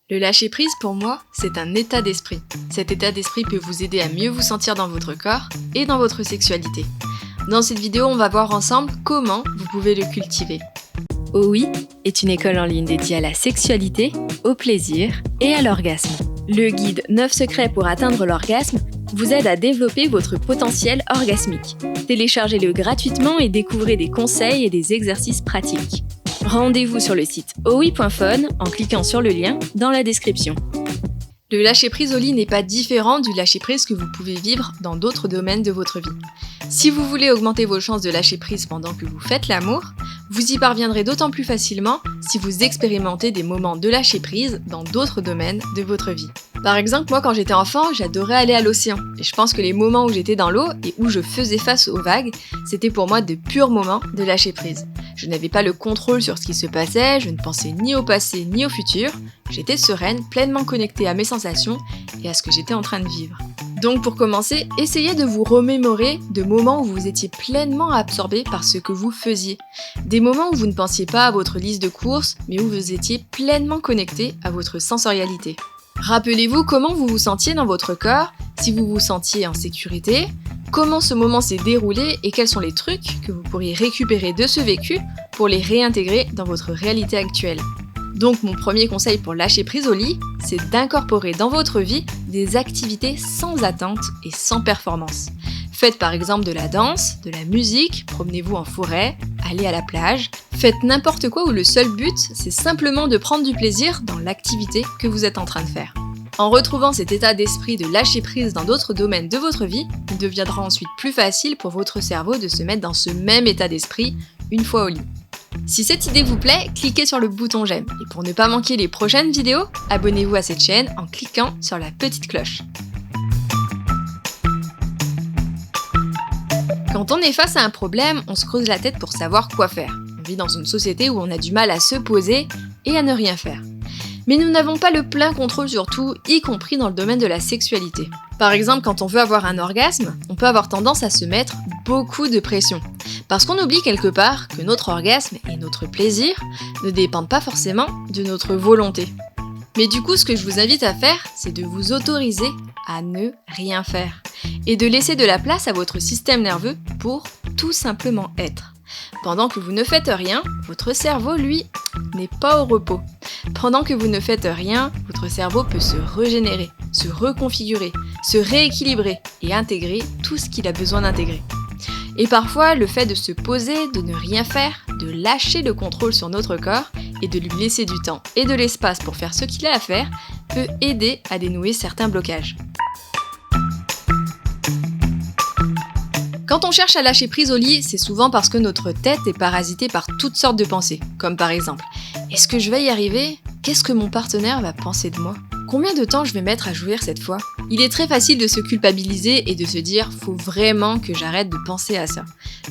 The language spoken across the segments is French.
Le lâcher-prise, pour moi, c'est un état d'esprit. Cet état d'esprit peut vous aider à mieux vous sentir dans votre corps et dans votre sexualité. Dans cette vidéo, on va voir ensemble comment vous pouvez le cultiver. OUI est une école en ligne dédiée à la sexualité, au plaisir et à l'orgasme. Le guide 9 secrets pour atteindre l'orgasme vous aide à développer votre potentiel orgasmique. Téléchargez-le gratuitement et découvrez des conseils et des exercices pratiques. Rendez-vous sur le site oui.fun en cliquant sur le lien dans la description. Le lâcher-prise au lit n'est pas différent du lâcher-prise que vous pouvez vivre dans d'autres domaines de votre vie. Si vous voulez augmenter vos chances de lâcher-prise pendant que vous faites l'amour, vous y parviendrez d'autant plus facilement si vous expérimentez des moments de lâcher-prise dans d'autres domaines de votre vie. Par exemple, moi quand j'étais enfant, j'adorais aller à l'océan. Et je pense que les moments où j'étais dans l'eau et où je faisais face aux vagues, c'était pour moi de purs moments de lâcher-prise. Je n'avais pas le contrôle sur ce qui se passait, je ne pensais ni au passé ni au futur. J'étais sereine, pleinement connectée à mes sensations et à ce que j'étais en train de vivre. Donc pour commencer, essayez de vous remémorer de moments où vous étiez pleinement absorbé par ce que vous faisiez. Des moments où vous ne pensiez pas à votre liste de courses, mais où vous étiez pleinement connecté à votre sensorialité. Rappelez-vous comment vous vous sentiez dans votre corps, si vous vous sentiez en sécurité, comment ce moment s'est déroulé et quels sont les trucs que vous pourriez récupérer de ce vécu pour les réintégrer dans votre réalité actuelle. Donc mon premier conseil pour lâcher prise au lit, c'est d'incorporer dans votre vie des activités sans attente et sans performance. Faites par exemple de la danse, de la musique, promenez-vous en forêt, allez à la plage. Faites n'importe quoi où le seul but, c'est simplement de prendre du plaisir dans l'activité que vous êtes en train de faire. En retrouvant cet état d'esprit de lâcher prise dans d'autres domaines de votre vie, il deviendra ensuite plus facile pour votre cerveau de se mettre dans ce même état d'esprit une fois au lit. Si cette idée vous plaît, cliquez sur le bouton j'aime. Et pour ne pas manquer les prochaines vidéos, abonnez-vous à cette chaîne en cliquant sur la petite cloche. Quand on est face à un problème, on se creuse la tête pour savoir quoi faire. On vit dans une société où on a du mal à se poser et à ne rien faire. Mais nous n'avons pas le plein contrôle sur tout, y compris dans le domaine de la sexualité. Par exemple, quand on veut avoir un orgasme, on peut avoir tendance à se mettre beaucoup de pression. Parce qu'on oublie quelque part que notre orgasme et notre plaisir ne dépendent pas forcément de notre volonté. Mais du coup, ce que je vous invite à faire, c'est de vous autoriser à ne rien faire. Et de laisser de la place à votre système nerveux pour tout simplement être. Pendant que vous ne faites rien, votre cerveau, lui, n'est pas au repos. Pendant que vous ne faites rien, votre cerveau peut se régénérer, se reconfigurer, se rééquilibrer et intégrer tout ce qu'il a besoin d'intégrer. Et parfois, le fait de se poser, de ne rien faire, de lâcher le contrôle sur notre corps et de lui laisser du temps et de l'espace pour faire ce qu'il a à faire peut aider à dénouer certains blocages. Quand on cherche à lâcher prise au lit, c'est souvent parce que notre tête est parasitée par toutes sortes de pensées, comme par exemple « Est-ce que je vais y arriver ? Qu'est-ce que mon partenaire va penser de moi ? Combien de temps je vais mettre à jouir cette fois ?» Il est très facile de se culpabiliser et de se dire « Faut vraiment que j'arrête de penser à ça ».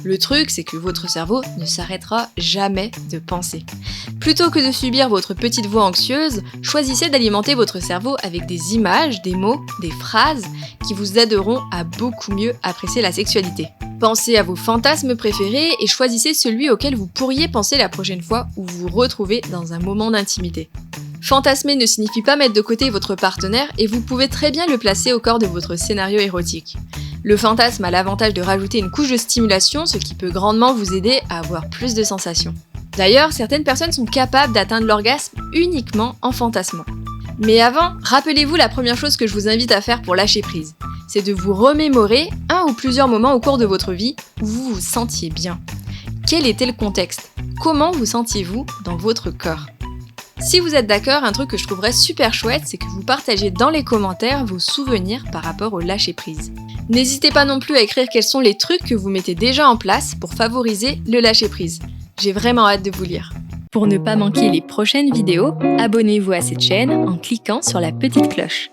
Le truc, c'est que votre cerveau ne s'arrêtera jamais de penser. Plutôt que de subir votre petite voix anxieuse, choisissez d'alimenter votre cerveau avec des images, des mots, des phrases qui vous aideront à beaucoup mieux apprécier la sexualité. Pensez à vos fantasmes préférés et choisissez celui auquel vous pourriez penser la prochaine fois où vous vous retrouvez dans un moment d'intimité. Fantasmer ne signifie pas mettre de côté votre partenaire et vous pouvez très bien le placer au corps de votre scénario érotique. Le fantasme a l'avantage de rajouter une couche de stimulation, ce qui peut grandement vous aider à avoir plus de sensations. D'ailleurs, certaines personnes sont capables d'atteindre l'orgasme uniquement en fantasmant. Mais avant, rappelez-vous la première chose que je vous invite à faire pour lâcher prise. C'est de vous remémorer un ou plusieurs moments au cours de votre vie où vous vous sentiez bien. Quel était le contexte ? Comment vous sentiez-vous dans votre corps ? Si vous êtes d'accord, un truc que je trouverais super chouette, c'est que vous partagez dans les commentaires vos souvenirs par rapport au lâcher-prise. N'hésitez pas non plus à écrire quels sont les trucs que vous mettez déjà en place pour favoriser le lâcher-prise. J'ai vraiment hâte de vous lire. Pour ne pas manquer les prochaines vidéos, abonnez-vous à cette chaîne en cliquant sur la petite cloche.